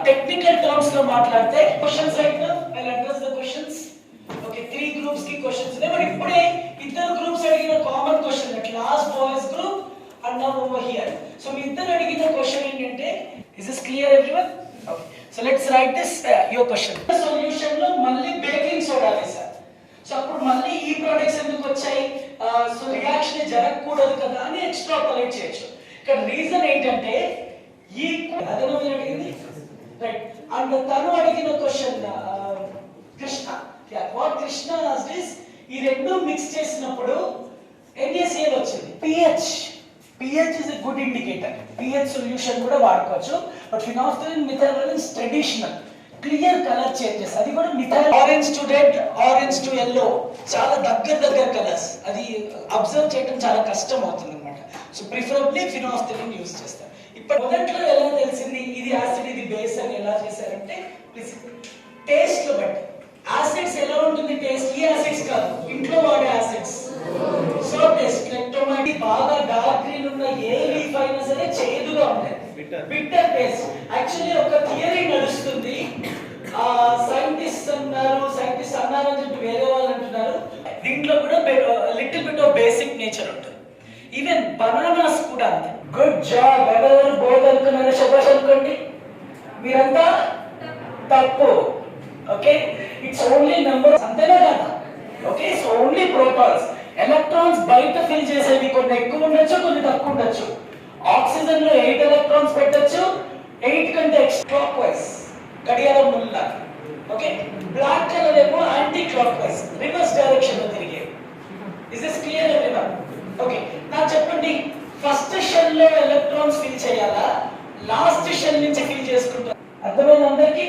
technical terms లో మాట్లాడితే questions right now I will address the questions. Okay, 3 groups కి questions ఉన్నాయి. But ఇప్పుడే ఇద్దరు గ్రూప్స్ అడిగిన common question that last boys group and now over here. So మీ ఇద్దరు అడిగిన క్వశ్చన్ ఏంటంటే, is this clear everyone? Okay, so let's write this your question. Solution లో మళ్ళీ బేకింగ్ సోడా వేశారు. సో అప్పుడు మళ్ళీ ఈ ప్రొడక్ట్స్ ఎందుకు వచ్చాయి? సో రియాక్షన్ జరగకూడదు కదా అని ఎక్స్ట్రాపోలేట్ చేయొచ్చు. ఇక్కడ రీజన్ ఏంటంటే ఈ అదనం అడిగింది రైట్. అండ్ తను అడిగిన question Krishna, what Krishna asked is ఈ రెండు మిక్స్ చేసినప్పుడు NaCl వచ్చింది. pH is a good indicator. pH solution కూడా వాడుకోవచ్చు. బట్ ఫినాల్ఫథలిన్ మిథైల్వలెన్స్ ట్రెడిషనల్ క్లియర్ కలర్ చేంజెస్, అది కూడా methyl orange to red, orange to yellow, చాలా దగ్గర కలర్స్, అది అబ్జర్వ్ చేయడం చాలా కష్టం అవుతుంది అన్నమాట. సో ప్రిఫరబ్లీ ఫినాల్ఫథలిన్ యూజ్ చేస్తారు. ఇప్పుడు మొదట్లో ఎలా తెలిసింది ఇది యాసిడ్ ఇది బేస్ అని ఎలా చేశారంటే, టేస్ట్ లో బట్టి యాసిడ్స్ ఎలా ఉంటుంది టేస్ట్, ఈ యాసిడ్స్ కాదు ఇంట్లో వాడే acids. So taste like tomato బాగా డార్క్ గ్రీన్ ఉన్న ఏ లీఫ్ అయినా సరే చేదుగా ఉంటుంది, బిట్టర్ టేస్ట్. యాక్చువల్లీ ఒక థియరీ నడుస్తుంది, సైంటిస్ట్ అన్నారు అని చెప్పి వేరే వాళ్ళు అంటున్నారు, దీంట్లో కూడా little bit of basic nature ఉంటుంది. ఈవెన్ బనానాస్ కూడా అంతే. Good job. ఎవరెవరు బోర్డు అనుకున్నారో శబాష్ అనుకోండి. మీరంతా తప్పు. ఓకే, ఇట్స్ ఓన్లీ నెంబర్, అంతేనా కదా? Okay, so only protons. Electrons బయట ఫిల్ చేసేవి కొన్ని ఎక్కువ ఉండొచ్చు, కొన్ని తక్కువ ఉండొచ్చు. ఆక్సిజన్ లో 8 ఎలక్ట్రాన్స్ పెట్టొచ్చు, 8 కంటే క్లాక్ వైజ్ గడియారం ముల్ల. ఓకే, బ్లాక్ కలర్ ఏమో anti clock wise reverse direction లో తిరిగే. Is this clear everyone? Okay, నాకు చెప్పండి, ఫస్ట్ షెల్ లో ఎలక్ట్రాన్స్ ఫిల్ చేయాలా, లాస్ట్ షెల్ నుంచి ఫిల్ చేసుకుంటారా? అర్థమైంది అందరికి?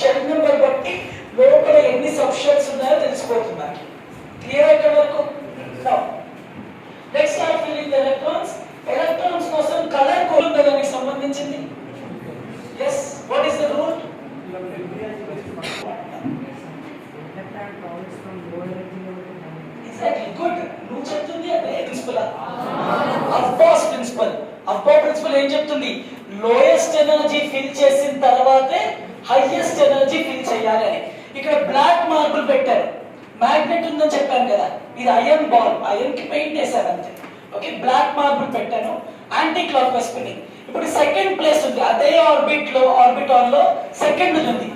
షెల్ నెంబర్ బట్టి లోపల ఎన్ని సబ్స్ట్రేట్స్ ఉన్నాయో తెలిసిపోతున్నారు. క్లియర్ ఇక్కడ వరకు? Next start filling the electrons. Electrons కోసం కలర్ కోడ్ ఉంది దానికి సంబంధించింది. yes, what is the rule? Exactly, good. నువ్వు చెప్తుంది అదే ప్రిన్సిపల్, అఫ్బాస్ ప్రిన్సిపల్. అఫ్బా ప్రిన్సిపల్ ఏం చెప్తుంది? లోయెస్ట్ ఎనర్జీ ఫిల్ చేసిన తర్వాతే హైయెస్ట్ ఎనర్జీ ఫిల్ చేయాలి అని. ఇక్కడ బ్లాక్ మార్బుల్ పెట్టారు, మ్యాగ్నెట్ ఉందని చెప్పాను కదా, ఇది ఐరన్ బాల్, ఐరన్ కి పెయింట్ వేశారు అంతే. ఓకే, బ్లాక్ మార్బుల్ పెట్టాను, యాంటీ క్లాక్ వైస్ స్పిన్నింగ్. ఇప్పుడు సెకండ్ ప్లేస్ ఉంది, అదే ఆర్బిటాల్ లో సెకండ్ ఉంది.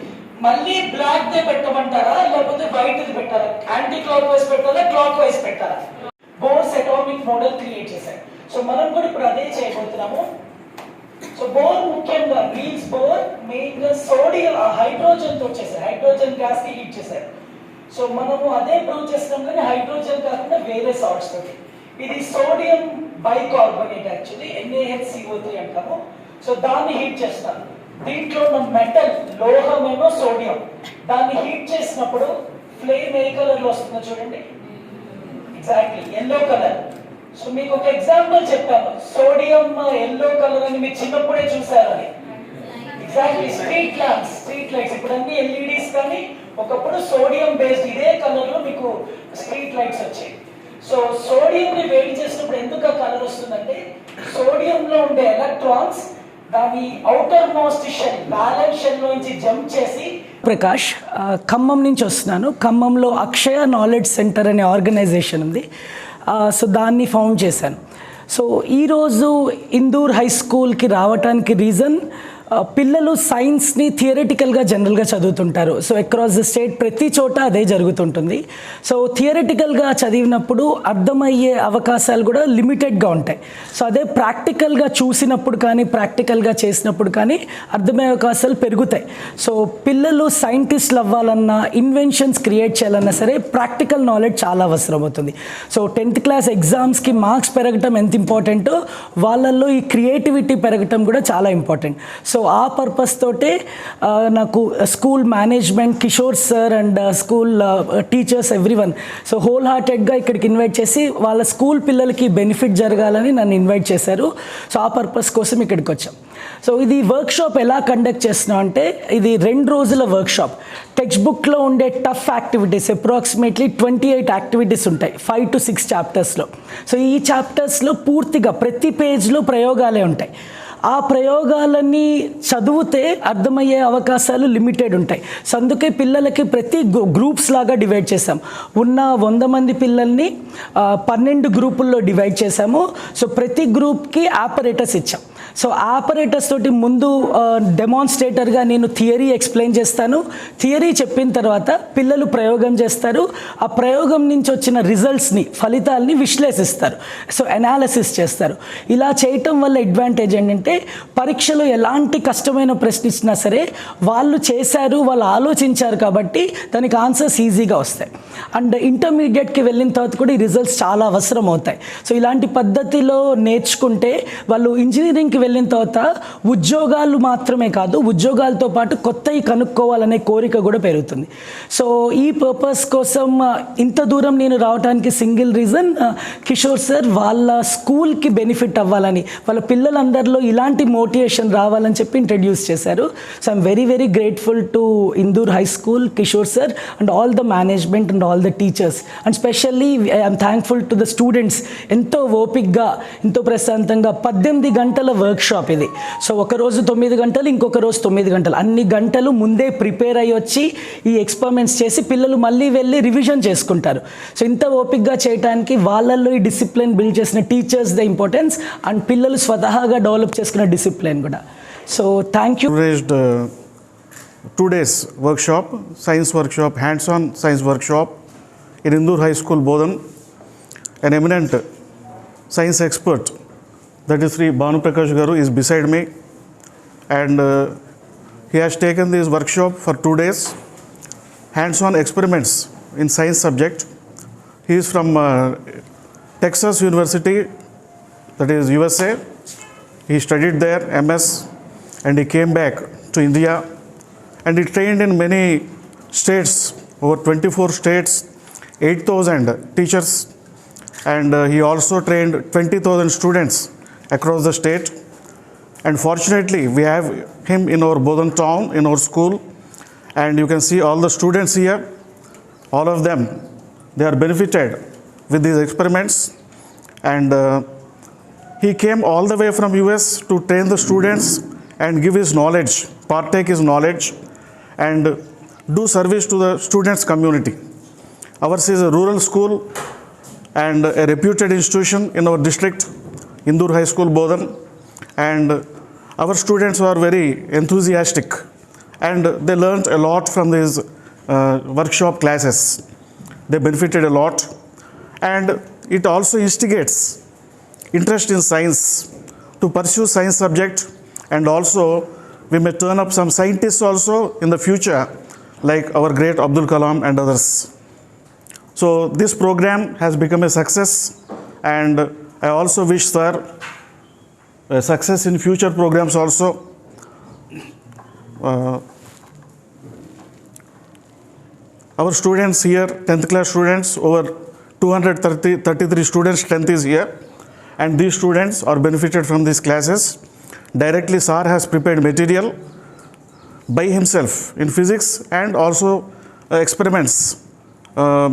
మళ్ళీ బ్లాక్ దే పెట్టమంటారా లేకపోతే వైట్ ది పెట్టారా? యాంటీ క్లాక్ వైస్ పెట్టారా క్లాక్ వైస్ పెట్టారా? బోర్స్ అటామిక్ మోడల్ క్రియేట్ చేశారు. సో మనం కూడా ఇప్పుడు అదే చేయబోతున్నాము. సో బోర్ ముఖ్యంగా నీల్స్ బోర్ మెయిన్ గా సోడియం హైడ్రోజన్ తో చేశారు, హైడ్రోజన్ గ్యాస్ కి హీట్ చేశారు. సో మనము అదే ప్రూవ్ చేస్తాం కానీ హైడ్రోజన్ కాకుండా వేరే సాల్ట్స్ తోటి. ఇది సోడియం బైకార్బోనేట్, యాక్చువల్లీ NaHCO3 అంటాము. సో దాన్ని హీట్ చేస్తాను. దీంట్లో ఉన్న మెటల్ లోహం ఏమో సోడియం, దాన్ని హీట్ చేసినప్పుడు ఫ్లేమ్ ఏ కలర్ లో వస్తుందో చూడండి. Exactly yellow colour. సో మీకు ఒక ఎగ్జాంపుల్ చెప్పాను, సోడియం ఎల్లో కలర్ అని మీరు చిన్నప్పుడే చూసారని. ఎగ్జాక్ట్లీ స్ట్రీట్ లైట్స్ ఇప్పుడు అన్ని LEDs, కానీ ఒకప్పుడు సోడియం బేస్డ్ ఇదే కలర్ లో మీకు స్ట్రీట్ లైట్స్ వచ్చాయి. సో సోడియం ని వేడి చేసినప్పుడు ఎందుకు ఆ కలర్ వస్తుందంటే, సోడియం లో ఉండే ఎలక్ట్రాన్స్ దాని outermost shell valence shell నుంచి జంప్ చేసి. ప్రకాష్, ఖమ్మం నుంచి వస్తున్నాను. ఖమ్మంలో అక్షయ నాలెడ్జ్ సెంటర్ అనే ఆర్గనైజేషన్ ఉంది. సో దాన్ని ఫౌండ్ చేశాను. సో ఈరోజు ఇందూర్ హై స్కూల్కి రావడానికి రీజన్, పిల్లలు సైన్స్ని థియరిటికల్గా జనరల్గా చదువుతుంటారు. సో అక్రాస్ ద స్టేట్ ప్రతి చోట అదే జరుగుతుంటుంది. సో థియరిటికల్గా చదివినప్పుడు అర్థమయ్యే అవకాశాలు కూడా లిమిటెడ్గా ఉంటాయి. సో అదే ప్రాక్టికల్గా చూసినప్పుడు కానీ ప్రాక్టికల్గా చేసినప్పుడు కానీ అర్థమయ్యే అవకాశాలు పెరుగుతాయి. సో పిల్లలు సైంటిస్టులు అవ్వాలన్నా, ఇన్వెన్షన్స్ క్రియేట్ చేయాలన్నా సరే ప్రాక్టికల్ నాలెడ్జ్ చాలా అవసరం అవుతుంది. సో 10th క్లాస్ ఎగ్జామ్స్కి మార్క్స్ పెరగటం ఎంత ఇంపార్టెంటో వాళ్ళల్లో ఈ క్రియేటివిటీ పెరగటం కూడా చాలా ఇంపార్టెంట్. సో సో ఆ పర్పస్ తోటే నాకు school management, Kishore sir and school teachers everyone so whole హార్టెడ్గా ఇక్కడికి ఇన్వైట్ చేసి వాళ్ళ స్కూల్ పిల్లలకి బెనిఫిట్ జరగాలని నన్ను ఇన్వైట్ చేశారు. సో ఆ పర్పస్ కోసం ఇక్కడికి వచ్చాం. సో ఇది వర్క్షాప్ ఎలా కండక్ట్ చేస్తున్నాం అంటే ఇది 2 రోజుల వర్క్షాప్. టెక్స్ట్ బుక్లో ఉండే టఫ్ యాక్టివిటీస్ అప్రాక్సిమేట్లీ 28 యాక్టివిటీస్ ఉంటాయి 5 to 6 చాప్టర్స్లో. సో ఈ చాప్టర్స్లో పూర్తిగా ప్రతి పేజ్లో ప్రయోగాలే ఉంటాయి. ఆ ప్రయోగాలని చదివితే అర్థమయ్యే అవకాశాలు లిమిటెడ్ ఉంటాయి. సో అందుకే పిల్లలకి ప్రతి గ్రూప్స్ లాగా డివైడ్ చేసాం. ఉన్న 100 మంది పిల్లల్ని 12 గ్రూపుల్లో డివైడ్ చేసాము. సో ప్రతి గ్రూప్కి ఆపరేటర్స్ ఇచ్చాం. సో ఆపరేటర్స్ తోటి ముందు డెమాన్స్ట్రేటర్గా నేను థియరీ ఎక్స్ప్లెయిన్ చేస్తాను. థియరీ చెప్పిన తర్వాత పిల్లలు ప్రయోగం చేస్తారు. ఆ ప్రయోగం నుంచి వచ్చిన రిజల్ట్స్ని, ఫలితాలని విశ్లేషిస్తారు. సో అనాలిసిస్ చేస్తారు. ఇలా చేయటం వల్ల అడ్వాంటేజ్ ఏంటంటే పరీక్షలో ఎలాంటి కష్టమైన ప్రశ్న ఇచ్చినా సరే వాళ్ళు చేశారు, వాళ్ళు ఆలోచించారు కాబట్టి దానికి ఆన్సర్స్ ఈజీగా వస్తాయి. అండ్ ఇంటర్మీడియట్కి వెళ్ళిన తర్వాత కూడా ఈ రిజల్ట్స్ చాలా అవసరం అవుతాయి. సో ఇలాంటి పద్ధతిలో నేర్చుకుంటే వాళ్ళు ఇంజనీరింగ్కి వెళ్ళిన తర్వాత ఉద్యోగాలు మాత్రమే కాదు, ఉద్యోగాలతో పాటు కొత్తవి కనుక్కోవాలనే కోరిక కూడా పెరుగుతుంది. సో ఈ పర్పస్ కోసం ఇంత దూరం నేను రావడానికి సింగిల్ రీజన్ కిషోర్ సార్ వాళ్ళ స్కూల్కి బెనిఫిట్ అవ్వాలని, వాళ్ళ పిల్లలందరిలో ఇలాంటి మోటివేషన్ రావాలని చెప్పి ఇంట్రడ్యూస్ చేశారు. So I'm very very grateful to Indur high school, Kishore sir and all the management and all the teachers and specially I'm thankful to the students. ఎంతో ఓపిక్గా, ఎంతో ప్రశాంతంగా 18 గంటల వర్క్షాప్ ఇది. సో ఒకరోజు 9 గంటలు, ఇంకొక రోజు 9 గంటలు, అన్ని గంటలు ముందే ప్రిపేర్ అయ్యి వచ్చి ఈ ఎక్స్పెరిమెంట్స్ చేసి పిల్లలు మళ్ళీ వెళ్ళి రివిజన్ చేసుకుంటారు. సో ఇంత ఓపిక్గా చేయడానికి వాళ్ళల్లో ఈ డిసిప్లిన్ బిల్డ్ చేసిన టీచర్స్ ద ఇంపార్టెన్స్ అండ్ పిల్లలు స్వతహాగా డెవలప్ చేసుకున్న డిసిప్లిన్ కూడా. So thank you. 2 days workshop, science workshop, hands-on science workshop in Indoor High School, Bodhan. An eminent science expert, that is Sri Bhanu Prakash Garu, is beside me, and he has taken this workshop for 2 days, hands-on experiments in science subject. He is from Texas University, that is USA. He studied there MS and he came back to India and he trained in many states, over 24 states, 8,000 teachers, and he also trained 20,000 students across the state. And fortunately we have him in our Bodhan town, in our school, and you can see all the students here, all of them, they are benefited with these experiments. And he came all the way from US to train the students and give his knowledge, partake his knowledge and do service to the students community. Ours is a rural school and a reputed institution in our district, Indoor High School, Bodhan, and our students are very enthusiastic and they learned a lot from these workshop classes. They benefited a lot, and it also instigates interest in science to pursue science subject, and also we may turn up some scientists also in the future, like our great Abdul Kalam and others. So this program has become a success, and I also wish sir success in future programs also. Our students here, 10th class students, over 233 students, 10th is here, and these students are benefited from these classes. Directly sir has prepared material by himself in physics, and also experiments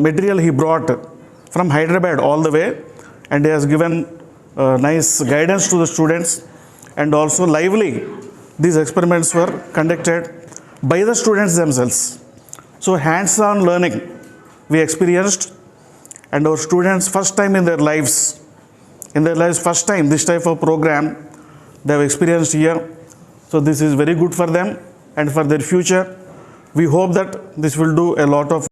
material he brought from Hyderabad all the way, and he has given nice guidance to the students, and also lively these experiments were conducted by the students themselves. So hands-on learning we experienced, and our students first time in their lives, first time this type of program they have experienced here. So this is very good for them and for their future. We hope that this will do a lot of